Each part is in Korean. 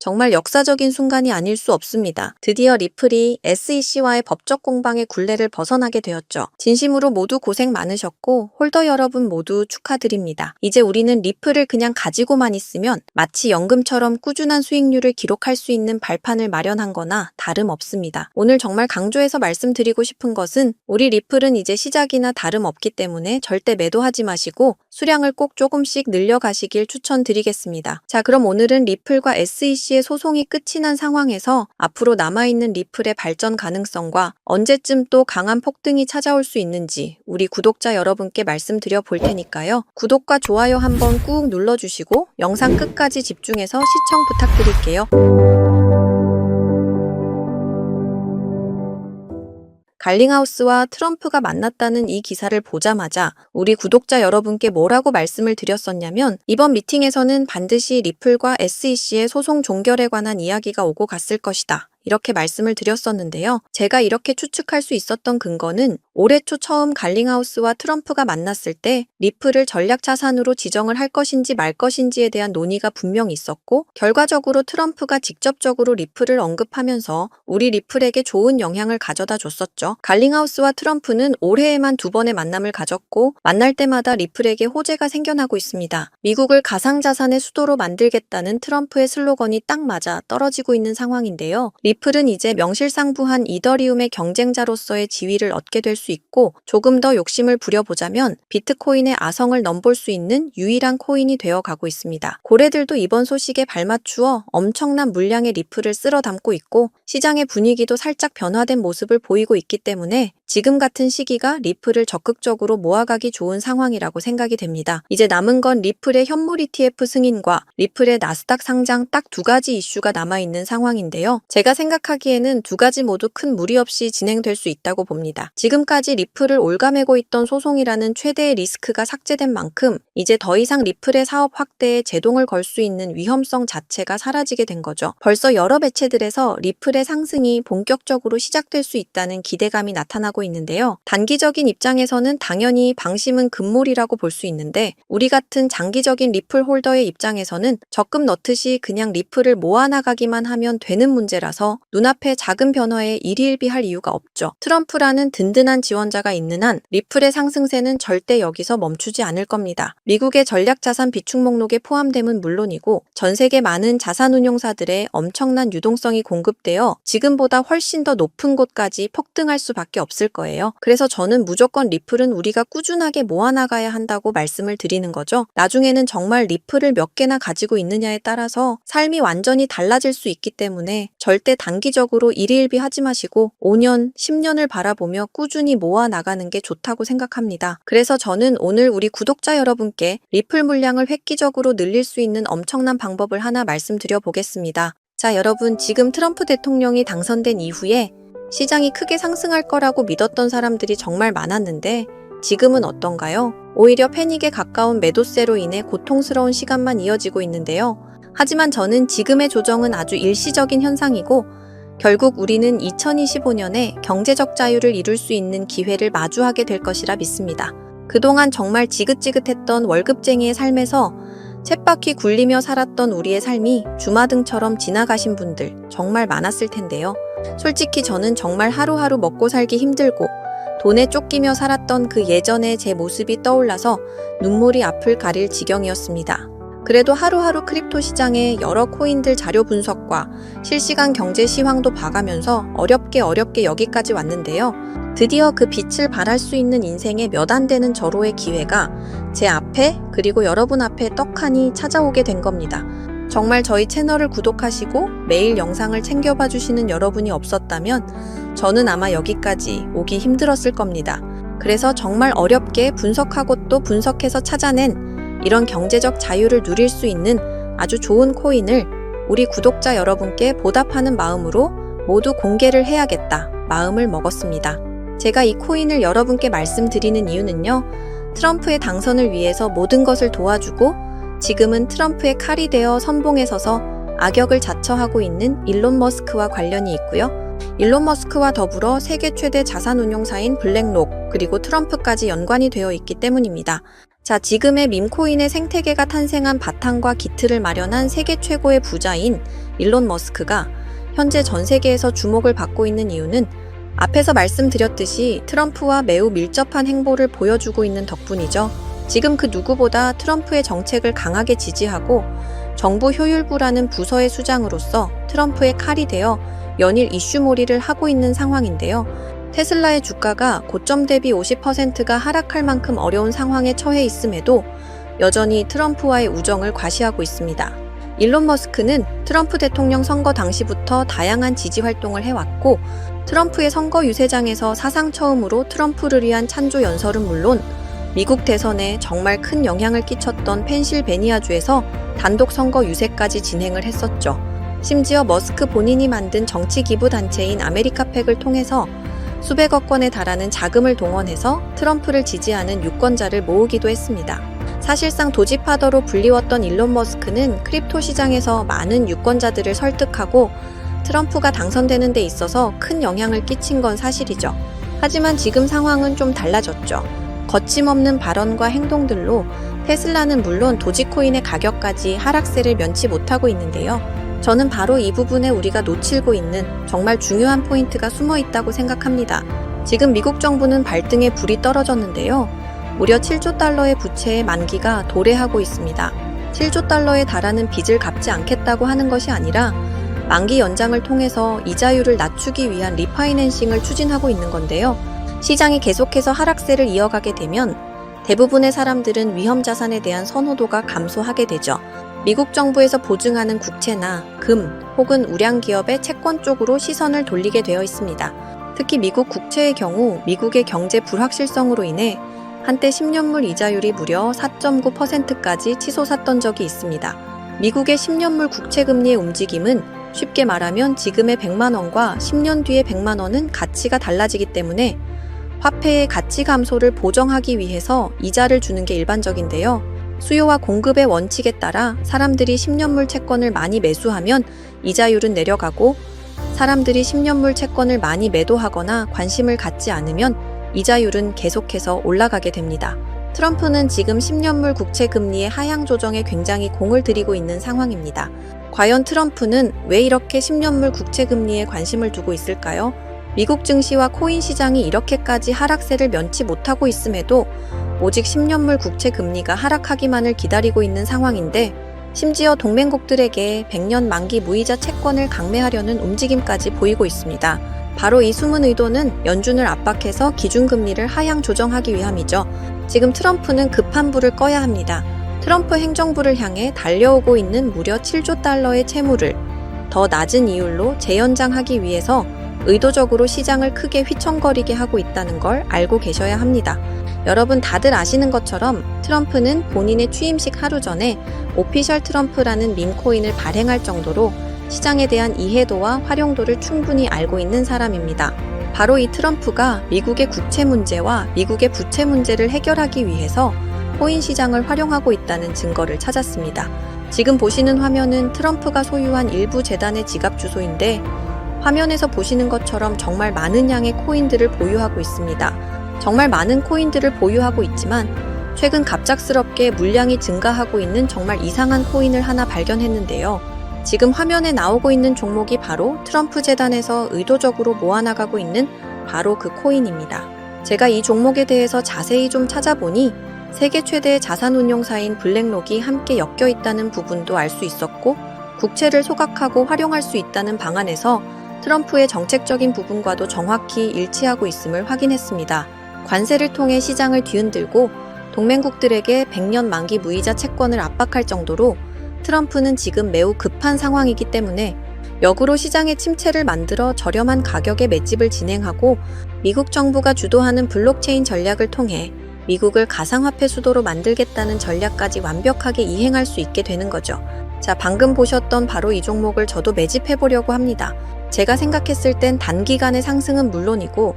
정말 역사적인 순간이 아닐 수 없습니다. 드디어 리플이 SEC와의 법적 공방의 굴레를 벗어나게 되었죠. 진심으로 모두 고생 많으셨고 홀더 여러분 모두 축하드립니다. 이제 우리는 리플을 그냥 가지고만 있으면 마치 연금처럼 꾸준한 수익률을 기록할 수 있는 발판을 마련한 거나 다름없습니다. 오늘 정말 강조해서 말씀드리고 싶은 것은 우리 리플은 이제 시작이나 다름없기 때문에 절대 매도하지 마시고 수량을 꼭 조금씩 늘려가시길 추천드리겠습니다. 자, 그럼 오늘은 리플과 SEC의 소송이 끝이 난 상황에서 앞으로 남아있는 리플의 발전 가능성과 언제쯤 또 강한 폭등이 찾아올 수 있는지 우리 구독자 여러분께 말씀드려 볼 테니까요. 구독과 좋아요 한번 꾹 눌러주시고 영상 끝까지 집중해서 시청 부탁드릴게요. 갈링하우스와 트럼프가 만났다는 이 기사를 보자마자 우리 구독자 여러분께 뭐라고 말씀을 드렸었냐면 이번 미팅에서는 반드시 리플과 SEC의 소송 종결에 관한 이야기가 오고 갔을 것이다. 이렇게 말씀을 드렸었는데요. 제가 이렇게 추측할 수 있었던 근거는 올해 초 처음 갈링하우스와 트럼프가 만났을 때 리플을 전략 자산으로 지정을 할 것인지 말 것인지에 대한 논의가 분명히 있었고 결과적으로 트럼프가 직접적으로 리플을 언급하면서 우리 리플에게 좋은 영향을 가져다 줬었죠. 갈링하우스와 트럼프는 올해에만 2번의 만남을 가졌고 만날 때마다 리플에게 호재가 생겨나고 있습니다. 미국을 가상자산의 수도로 만들겠다는 트럼프의 슬로건이 딱 맞아 떨어지고 있는 상황인데요. 리플은 이제 명실상부한 이더리움의 경쟁자로서의 지위를 얻게 될 수 있고 조금 더 욕심을 부려보자면 비트코인의 아성을 넘볼 수 있는 유일한 코인이 되어가고 있습니다. 고래들도 이번 소식에 발맞추어 엄청난 물량의 리플을 쓸어 담고 있고 시장의 분위기도 살짝 변화된 모습을 보이고 있기 때문에 지금 같은 시기가 리플을 적극적으로 모아가기 좋은 상황이라고 생각이 됩니다. 이제 남은 건 리플의 현물 ETF 승인과 리플의 나스닥 상장 딱 2가지 이슈가 남아있는 상황인데요. 제가 생각하기에는 2가지 모두 큰 무리 없이 진행될 수 있다고 봅니다. 지금까지 리플을 올가매고 있던 소송이라는 최대의 리스크가 삭제된 만큼 이제 더 이상 리플의 사업 확대에 제동을 걸 수 있는 위험성 자체가 사라지게 된 거죠. 벌써 여러 매체들에서 리플의 상승이 본격적으로 시작될 수 있다는 기대감이 나타나고 있는데요. 단기적인 입장에서는 당연히 방심은 금물이라고 볼 수 있는데 우리 같은 장기적인 리플 홀더의 입장에서는 적금 넣듯이 그냥 리플을 모아나가기만 하면 되는 문제라서 눈앞에 작은 변화에 일희일비할 이유가 없죠. 트럼프라는 든든한 지원자가 있는 한 리플의 상승세는 절대 여기서 멈추지 않을 겁니다. 미국의 전략자산 비축 목록에 포함됨은 물론이고 전 세계 많은 자산운용사들의 엄청난 유동성이 공급되어 지금보다 훨씬 더 높은 곳까지 폭등할 수밖에 없을 거예요. 그래서 저는 무조건 리플은 우리가 꾸준하게 모아나가야 한다고 말씀을 드리는 거죠. 나중에는 정말 리플을 몇 개나 가지고 있느냐에 따라서 삶이 완전히 달라질 수 있기 때문에 절대 단기적으로 일희일비 하지 마시고 5년, 10년을 바라보며 꾸준히 모아나가는 게 좋다고 생각합니다. 그래서 저는 오늘 우리 구독자 여러분께 리플 물량을 획기적으로 늘릴 수 있는 엄청난 방법을 하나 말씀드려 보겠습니다. 자, 여러분 지금 트럼프 대통령이 당선된 이후에 시장이 크게 상승할 거라고 믿었던 사람들이 정말 많았는데 지금은 어떤가요? 오히려 패닉에 가까운 매도세로 인해 고통스러운 시간만 이어지고 있는데요. 하지만 저는 지금의 조정은 아주 일시적인 현상이고 결국 우리는 2025년에 경제적 자유를 이룰 수 있는 기회를 마주하게 될 것이라 믿습니다. 그동안 정말 지긋지긋했던 월급쟁이의 삶에서 쳇바퀴 굴리며 살았던 우리의 삶이 주마등처럼 지나가신 분들 정말 많았을 텐데요. 솔직히 저는 정말 하루하루 먹고 살기 힘들고 돈에 쫓기며 살았던 그 예전의 제 모습이 떠올라서 눈물이 앞을 가릴 지경이었습니다. 그래도 하루하루 크립토 시장의 여러 코인들 자료 분석과 실시간 경제 시황도 봐가면서 어렵게 여기까지 왔는데요. 드디어 그 빛을 발할 수 있는 인생의 몇 안 되는 절호의 기회가 제 앞에 그리고 여러분 앞에 떡하니 찾아오게 된 겁니다. 정말 저희 채널을 구독하시고 매일 영상을 챙겨봐 주시는 여러분이 없었다면 저는 아마 여기까지 오기 힘들었을 겁니다. 그래서 정말 어렵게 분석하고 또 분석해서 찾아낸 이런 경제적 자유를 누릴 수 있는 아주 좋은 코인을 우리 구독자 여러분께 보답하는 마음으로 모두 공개를 해야겠다 마음을 먹었습니다. 제가 이 코인을 여러분께 말씀드리는 이유는요. 트럼프의 당선을 위해서 모든 것을 도와주고 지금은 트럼프의 칼이 되어 선봉에 서서 악역을 자처하고 있는 일론 머스크와 관련이 있고요. 일론 머스크와 더불어 세계 최대 자산운용사인 블랙록 그리고 트럼프까지 연관이 되어 있기 때문입니다. 자, 지금의 밈코인의 생태계가 탄생한 바탕과 기틀을 마련한 세계 최고의 부자인 일론 머스크가 현재 전 세계에서 주목을 받고 있는 이유는 앞에서 말씀드렸듯이 트럼프와 매우 밀접한 행보를 보여주고 있는 덕분이죠. 지금 그 누구보다 트럼프의 정책을 강하게 지지하고 정부 효율부라는 부서의 수장으로서 트럼프의 칼이 되어 연일 이슈몰이를 하고 있는 상황인데요. 테슬라의 주가가 고점 대비 50%가 하락할 만큼 어려운 상황에 처해 있음에도 여전히 트럼프와의 우정을 과시하고 있습니다. 일론 머스크는 트럼프 대통령 선거 당시부터 다양한 지지 활동을 해왔고 트럼프의 선거 유세장에서 사상 처음으로 트럼프를 위한 찬조 연설은 물론 미국 대선에 정말 큰 영향을 끼쳤던 펜실베니아주에서 단독 선거 유세까지 진행을 했었죠. 심지어 머스크 본인이 만든 정치 기부 단체인 아메리카팩을 통해서 수백억 원에 달하는 자금을 동원해서 트럼프를 지지하는 유권자를 모으기도 했습니다. 사실상 도지파더로 불리웠던 일론 머스크는 크립토 시장에서 많은 유권자들을 설득하고 트럼프가 당선되는 데 있어서 큰 영향을 끼친 건 사실이죠. 하지만 지금 상황은 좀 달라졌죠. 거침없는 발언과 행동들로 테슬라는 물론 도지코인의 가격까지 하락세를 면치 못하고 있는데요. 저는 바로 이 부분에 우리가 놓치고 있는 정말 중요한 포인트가 숨어 있다고 생각합니다. 지금 미국 정부는 발등에 불이 떨어졌는데요. 무려 7조 달러의 부채의 만기가 도래하고 있습니다. 7조 달러에 달하는 빚을 갚지 않겠다고 하는 것이 아니라 만기 연장을 통해서 이자율을 낮추기 위한 리파이낸싱을 추진하고 있는 건데요. 시장이 계속해서 하락세를 이어가게 되면 대부분의 사람들은 위험 자산에 대한 선호도가 감소하게 되죠. 미국 정부에서 보증하는 국채나 금 혹은 우량 기업의 채권 쪽으로 시선을 돌리게 되어 있습니다. 특히 미국 국채의 경우 미국의 경제 불확실성으로 인해 한때 10년물 이자율이 무려 4.9%까지 치솟았던 적이 있습니다. 미국의 10년물 국채 금리의 움직임은 쉽게 말하면 지금의 100만 원과 10년 뒤의 100만 원은 가치가 달라지기 때문에 화폐의 가치 감소를 보정하기 위해서 이자를 주는 게 일반적인데요. 수요와 공급의 원칙에 따라 사람들이 10년물 채권을 많이 매수하면 이자율은 내려가고 사람들이 10년물 채권을 많이 매도하거나 관심을 갖지 않으면 이자율은 계속해서 올라가게 됩니다. 트럼프는 지금 10년물 국채 금리의 하향 조정에 굉장히 공을 들이고 있는 상황입니다. 과연 트럼프는 왜 이렇게 10년물 국채 금리에 관심을 두고 있을까요? 미국 증시와 코인 시장이 이렇게까지 하락세를 면치 못하고 있음에도 오직 10년물 국채 금리가 하락하기만을 기다리고 있는 상황인데 심지어 동맹국들에게 100년 만기 무이자 채권을 강매하려는 움직임까지 보이고 있습니다. 바로 이 숨은 의도는 연준을 압박해서 기준금리를 하향 조정하기 위함이죠. 지금 트럼프는 급한 불을 꺼야 합니다. 트럼프 행정부를 향해 달려오고 있는 무려 7조 달러의 채무를 더 낮은 이율로 재연장하기 위해서 의도적으로 시장을 크게 휘청거리게 하고 있다는 걸 알고 계셔야 합니다. 여러분 다들 아시는 것처럼 트럼프는 본인의 취임식 하루 전에 오피셜 트럼프라는 밈코인을 발행할 정도로 시장에 대한 이해도와 활용도를 충분히 알고 있는 사람입니다. 바로 이 트럼프가 미국의 국채 문제와 미국의 부채 문제를 해결하기 위해서 코인 시장을 활용하고 있다는 증거를 찾았습니다. 지금 보시는 화면은 트럼프가 소유한 일부 재단의 지갑 주소인데 화면에서 보시는 것처럼 정말 많은 양의 코인들을 보유하고 있습니다. 정말 많은 코인들을 보유하고 있지만 최근 갑작스럽게 물량이 증가하고 있는 정말 이상한 코인을 하나 발견했는데요. 지금 화면에 나오고 있는 종목이 바로 트럼프 재단에서 의도적으로 모아나가고 있는 바로 그 코인입니다. 제가 이 종목에 대해서 자세히 좀 찾아보니 세계 최대의 자산운용사인 블랙록이 함께 엮여 있다는 부분도 알 수 있었고 국채를 소각하고 활용할 수 있다는 방안에서 트럼프의 정책적인 부분과도 정확히 일치하고 있음을 확인했습니다. 관세를 통해 시장을 뒤흔들고 동맹국들에게 100년 만기 무이자 채권을 압박할 정도로 트럼프는 지금 매우 급한 상황이기 때문에 역으로 시장의 침체를 만들어 저렴한 가격에 맷집을 진행하고 미국 정부가 주도하는 블록체인 전략을 통해 미국을 가상화폐 수도로 만들겠다는 전략까지 완벽하게 이행할 수 있게 되는 거죠. 자, 방금 보셨던 바로 이 종목을 저도 매집해보려고 합니다. 제가 생각했을 땐 단기간의 상승은 물론이고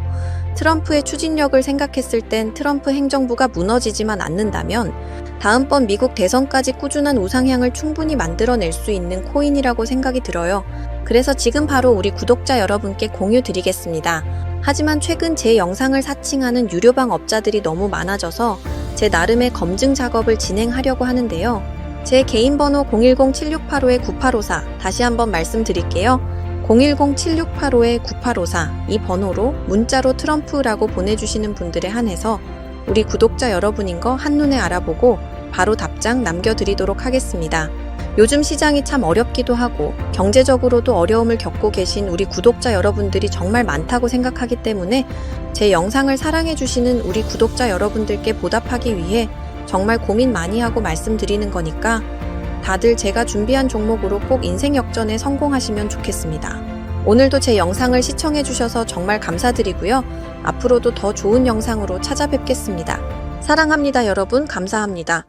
트럼프의 추진력을 생각했을 땐 트럼프 행정부가 무너지지만 않는다면 다음번 미국 대선까지 꾸준한 우상향을 충분히 만들어낼 수 있는 코인이라고 생각이 들어요. 그래서 지금 바로 우리 구독자 여러분께 공유 드리겠습니다. 하지만 최근 제 영상을 사칭하는 유료방 업자들이 너무 많아져서 제 나름의 검증 작업을 진행하려고 하는데요. 제 개인 번호 010-7685-9854 다시 한번 말씀드릴게요. 010-7685-9854 이 번호로 문자로 트럼프라고 보내주시는 분들에 한해서 우리 구독자 여러분인 거 한눈에 알아보고 바로 답장 남겨드리도록 하겠습니다. 요즘 시장이 참 어렵기도 하고 경제적으로도 어려움을 겪고 계신 우리 구독자 여러분들이 정말 많다고 생각하기 때문에 제 영상을 사랑해주시는 우리 구독자 여러분들께 보답하기 위해 정말 고민 많이 하고 말씀드리는 거니까 다들 제가 준비한 종목으로 꼭 인생 역전에 성공하시면 좋겠습니다. 오늘도 제 영상을 시청해주셔서 정말 감사드리고요. 앞으로도 더 좋은 영상으로 찾아뵙겠습니다. 사랑합니다, 여러분. 감사합니다.